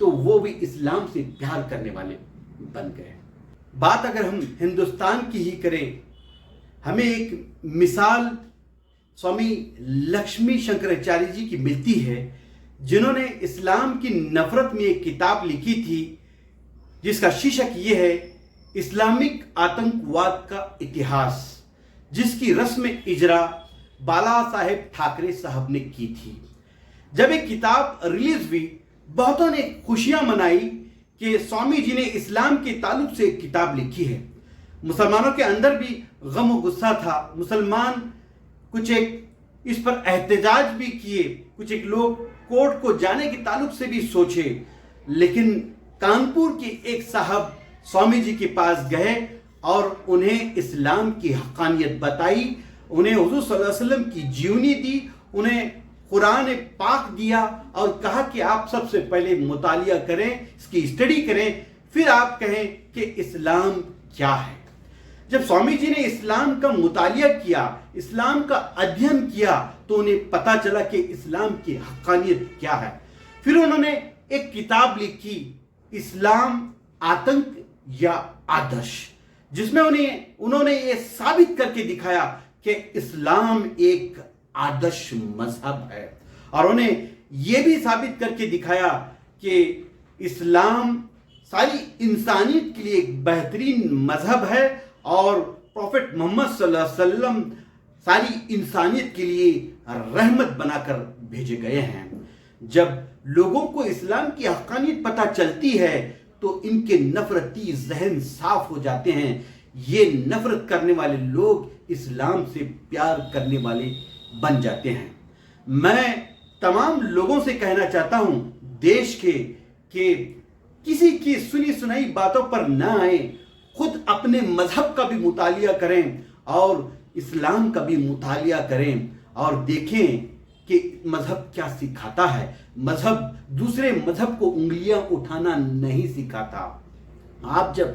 تو وہ بھی اسلام سے پیار کرنے والے بن گئے۔ بات اگر ہم ہندوستان کی ہی کریں، ہمیں ایک مثال سوامی لکشمی شنکراچاریہ جی کی ملتی ہے، جنہوں نے اسلام کی نفرت میں ایک کتاب لکھی تھی جس کا شیرشک یہ ہے اسلامک آتنکواد کا اتہاس، جس کی رسم اجرا بالا صاحب ٹھاکرے صاحب نے کی تھی۔ جب ایک کتاب ریلیز ہوئی، بہتوں نے خوشیاں منائی کہ سوامی جی نے اسلام کے تعلق سے ایک کتاب لکھی ہے۔ مسلمانوں کے اندر بھی غم و غصہ تھا، مسلمان کچھ ایک اس پر احتجاج بھی کیے، کچھ ایک لوگ کورٹ کو جانے کے تعلق سے بھی سوچے، لیکن کانپور کے ایک صاحب سوامی جی کے پاس گئے اور انہیں اسلام کی حقانیت بتائی، انہیں حضور صلی اللہ علیہ وسلم کی جیونی دی، انہیں قرآن پاک دیا اور کہا کہ آپ سب سے پہلے مطالعہ کریں، اس کی اسٹڈی کریں، پھر آپ کہیں کہ اسلام کیا ہے۔ جب سوامی جی نے اسلام کا مطالعہ کیا، اسلام کا ادھین کیا، تو انہیں پتا چلا کہ اسلام کی حقانیت کیا ہے۔ پھر انہوں نے ایک کتاب لکھی، اسلام آتنک یا آدرش، جس میں انہوں نے یہ ثابت کر کے دکھایا کہ اسلام ایک آدرش مذہب ہے، اور انہیں یہ بھی ثابت کر کے دکھایا کہ اسلام ساری انسانیت کے لیے ایک بہترین مذہب ہے، اور پروفٹ محمد صلی اللہ علیہ وسلم ساری انسانیت کے لیے رحمت بنا کر بھیجے گئے ہیں۔ جب لوگوں کو اسلام کی حقانیت پتہ چلتی ہے تو ان کے نفرتی ذہن صاف ہو جاتے ہیں، یہ نفرت کرنے والے لوگ اسلام سے پیار کرنے والے بن جاتے ہیں۔ میں تمام لوگوں سے کہنا چاہتا ہوں دیش کے کہ کسی کی سنی سنائی باتوں پر نہ آئیں، خود اپنے مذہب کا بھی مطالعہ کریں اور اسلام کا بھی مطالعہ کریں اور دیکھیں کہ مذہب کیا سکھاتا ہے۔ مذہب دوسرے مذہب کو انگلیاں اٹھانا نہیں سکھاتا۔ آپ جب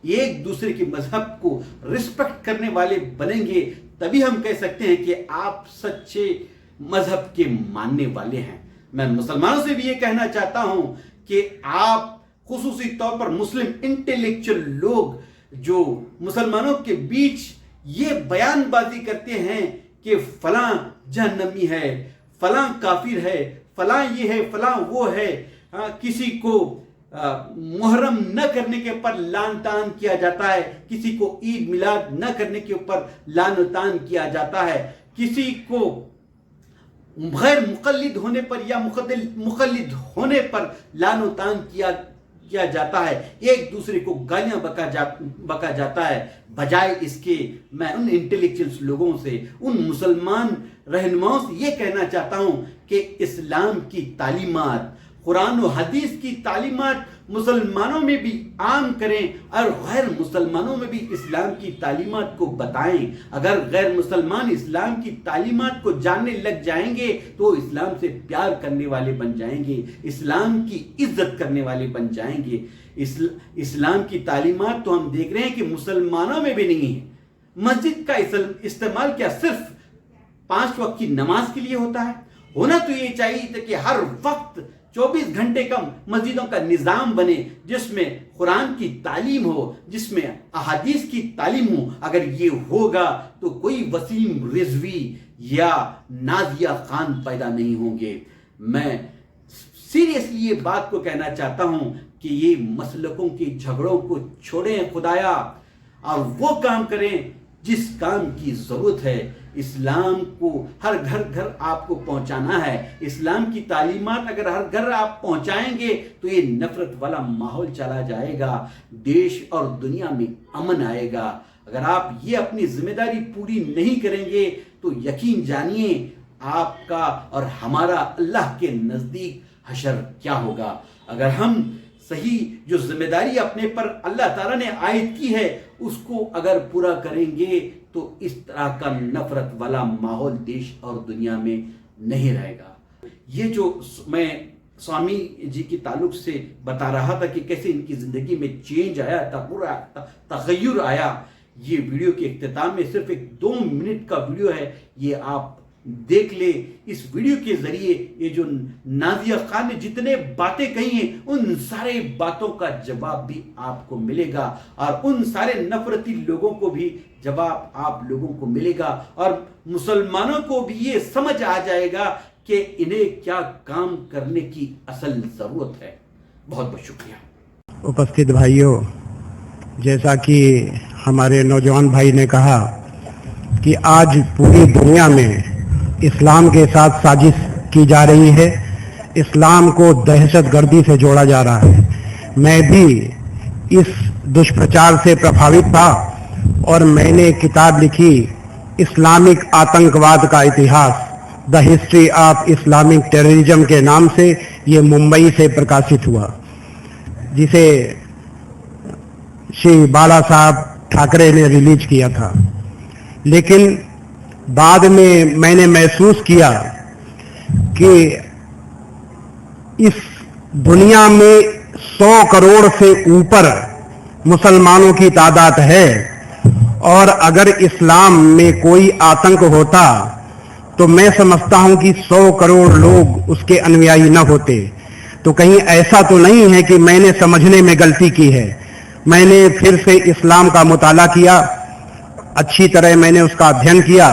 ایک دوسرے کے مذہب کو رسپیکٹ کرنے والے بنیں گے تبھی ہم کہہ سکتے ہیں کہ آپ سچے مذہب کے ماننے والے ہیں۔ میں مسلمانوں سے بھی یہ کہنا چاہتا ہوں کہ آپ خصوصی طور پر مسلم انٹلیکچوئل لوگ جو مسلمانوں کے بیچ یہ بیان بازی کرتے ہیں کہ فلاں جہنمی ہے، فلاں کافر ہے، فلاں یہ ہے، فلاں وہ ہے، کسی کو محرم نہ کرنے کے اوپر لعن طعن کیا جاتا ہے، کسی کو عید میلاد نہ کرنے کے اوپر لعن طعن کیا جاتا ہے، کسی کو غیر مقلد ہونے پر یا مقلد ہونے پر لعن طعن کیا جاتا ہے، ایک دوسرے کو گالیاں بکا جاتا ہے۔ بجائے اس کے میں ان انٹلیکچوئلز لوگوں سے، ان مسلمان رہنماؤں سے یہ کہنا چاہتا ہوں کہ اسلام کی تعلیمات، قرآن و حدیث کی تعلیمات مسلمانوں میں بھی عام کریں اور غیر مسلمانوں میں بھی اسلام کی تعلیمات کو بتائیں۔ اگر غیر مسلمان اسلام کی تعلیمات کو جاننے لگ جائیں گے تو اسلام سے پیار کرنے والے بن جائیں گے، اسلام کی عزت کرنے والے بن جائیں گے۔ اسلام کی تعلیمات تو ہم دیکھ رہے ہیں کہ مسلمانوں میں بھی نہیں ہے۔ مسجد کا استعمال کیا صرف 5 وقت کی نماز کے لیے ہوتا ہے؟ ہونا تو یہ چاہیے تھا کہ ہر وقت 24 گھنٹے کا مسجدوں کا نظام بنے، جس میں قرآن کی تعلیم ہو، جس میں احادیث کی تعلیم ہو۔ اگر یہ ہوگا تو کوئی وسیم رضوی یا نازیہ خان پیدا نہیں ہوں گے۔ میں سیریسلی یہ بات کو کہنا چاہتا ہوں کہ یہ مسلکوں کے جھگڑوں کو چھوڑیں خدایا، اور وہ کام کریں جس کام کی ضرورت ہے۔ اسلام کو ہر گھر آپ کو پہنچانا ہے۔ اسلام کی تعلیمات اگر ہر گھر آپ پہنچائیں گے تو یہ نفرت والا ماحول چلا جائے گا، دیش اور دنیا میں امن آئے گا۔ اگر آپ یہ اپنی ذمہ داری پوری نہیں کریں گے تو یقین جانیے آپ کا اور ہمارا اللہ کے نزدیک حشر کیا ہوگا۔ اگر ہم صحیح جو ذمہ داری اپنے پر اللہ تعالیٰ نے عائد کی ہے اس کو اگر پورا کریں گے تو اس طرح کا نفرت والا ماحول دیش اور دنیا میں نہیں رہے گا۔ یہ جو میں سوامی جی کے تعلق سے بتا رہا تھا کہ کیسے ان کی زندگی میں چینج آیا، تغیر آیا، یہ ویڈیو کے اختتام میں صرف ایک 2 منٹ کا ویڈیو ہے، یہ آپ دیکھ لیں اس ویڈیو کے ذریعے یہ جو نازیہ خان نے جتنے باتیں کہی ہیں ان سارے باتوں کا جواب بھی آپ کو ملے گا اور ان سارے نفرتی لوگوں کو بھی جواب آپ لوگوں کو ملے گا اور مسلمانوں کو بھی یہ سمجھ آ جائے گا کہ انہیں کیا کام کرنے کی اصل ضرورت ہے. بہت بہت شکریہ. اپستھت بھائیوں، جیسا کہ ہمارے نوجوان بھائی نے کہا کہ آج پوری دنیا میں اسلام کے ساتھ سازش کی جا رہی ہے، اسلام کو دہشت گردی سے جوڑا جا رہا ہے. میں بھی اس دشپرچار سے پربھاوت تھا اور میں نے کتاب لکھی اسلامک آتنکواد کا اتہاس، the history of Islamic terrorism کے نام سے. یہ ممبئی سے پرکاشت ہوا، جسے شری بالا صاحب ٹھاکرے نے ریلیز کیا تھا. لیکن بعد میں نے محسوس کیا کہ اس دنیا میں 100 کروڑ سے اوپر مسلمانوں کی تعداد ہے، اور اگر اسلام میں کوئی آتنک ہوتا تو میں سمجھتا ہوں کہ 100 کروڑ لوگ اس کے انویائی نہ ہوتے. تو کہیں ایسا تو نہیں ہے کہ میں نے سمجھنے میں غلطی کی ہے. میں نے پھر سے اسلام کا مطالعہ کیا، اچھی طرح میں نے اس کا ادھین کیا،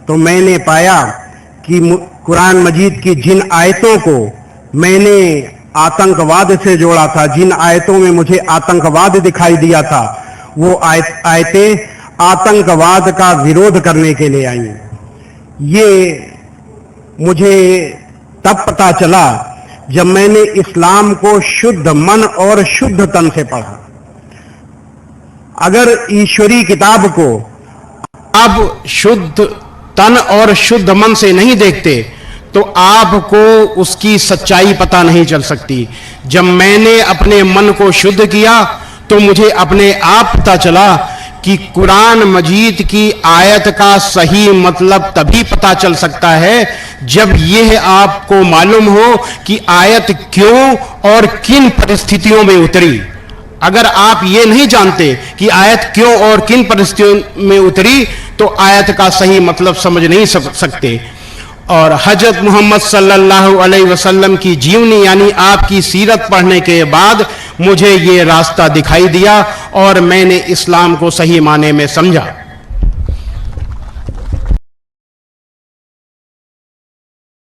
تو میں نے پایا کہ قرآن مجید کی جن آیتوں کو میں نے آتنکواد سے جوڑا تھا، جن آیتوں میں مجھے آتنکواد دکھائی دیا تھا، وہ آیتیں آتنکواد کا ویرودھ کرنے کے لیے آئیں. یہ مجھے تب پتا چلا جب میں نے اسلام کو شدھ من اور شدھ تن سے پڑھا. اگر ایشوری کتاب کو آپ شدھ تن اور شدھ من سے نہیں دیکھتے تو آپ کو اس کی سچائی پتہ نہیں چل سکتی. جب میں نے اپنے من کو شدھ کیا تو مجھے اپنے آپ پتہ چلا کہ قرآن مجید کی آیت کا صحیح مطلب تبھی پتہ چل سکتا ہے جب یہ آپ کو معلوم ہو کہ آیت کیوں اور کن پرستھتیوں میں اتری. اگر آپ یہ نہیں جانتے کہ آیت کیوں اور کن پرستھتیوں میں اتری تو آیت کا صحیح مطلب سمجھ نہیں سکتے. اور حضرت محمد صلی اللہ علیہ وسلم کی جیونی یعنی آپ کی سیرت پڑھنے کے بعد مجھے یہ راستہ دکھائی دیا اور میں نے اسلام کو صحیح معنی میں سمجھا.